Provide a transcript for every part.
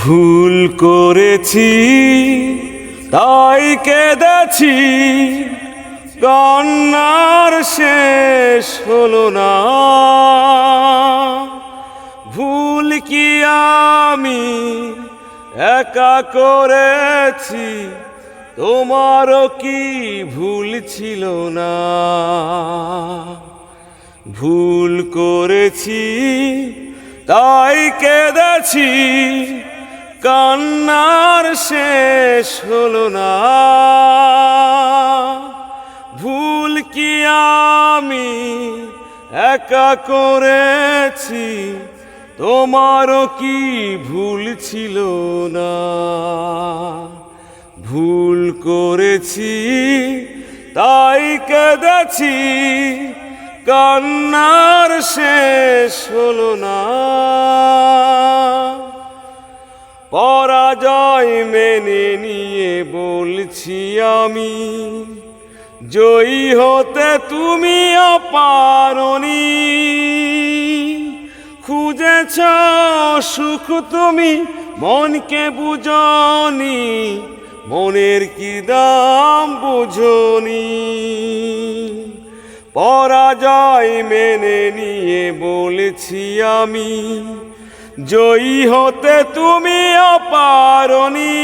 ভুল করেছি তাই কেঁদেছি, কান্নার শেষ হলো না। ভুল কি আমি একা করেছি, তোমারও কি ভুল ছিল না? ভুল করেছি তাই কেঁদেছি, কান্নার শেষ হলো না। ভুল কি আমি একা করেছি, তোমারও কি ভুল ছিল না? ভুল করেছি তাই কেঁদেছি, কান্নার শেষ হলো না। পরাজয় মেনে নিয়ে বলছি আমি, জয়ী হতে তুমিও পারোনি। খুঁজেছ সুখ তুমি, মনকে বুঝনি, মনের কি দাম বুঝনি। পরাজয় মেনে নিয়ে বলছি আমি, জয়ী হতে তুমিও পারোনি।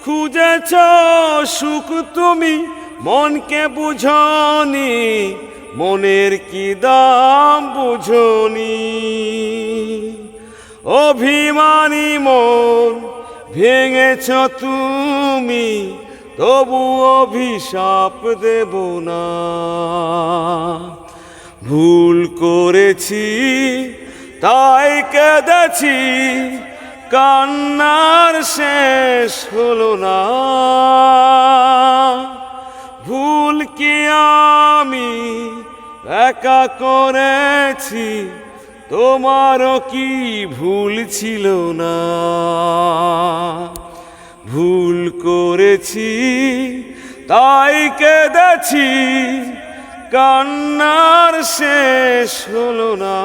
খুঁজেছ সুখ তুমি, মনকে বুঝনি, মনের কি দাম বুঝনি। অভিমানী মন ভেঙেছ তুমি, তবু অভিশাপ দেব না। ভুল করেছি তাই কেঁদেছি, কান্নার শেষ হলো না। ভুল কি আমি একা করেছি, তোমারও কি ভুল ছিল না? ভুল করেছি তাই কেঁদেছি, কান্নার শেষ হলো না।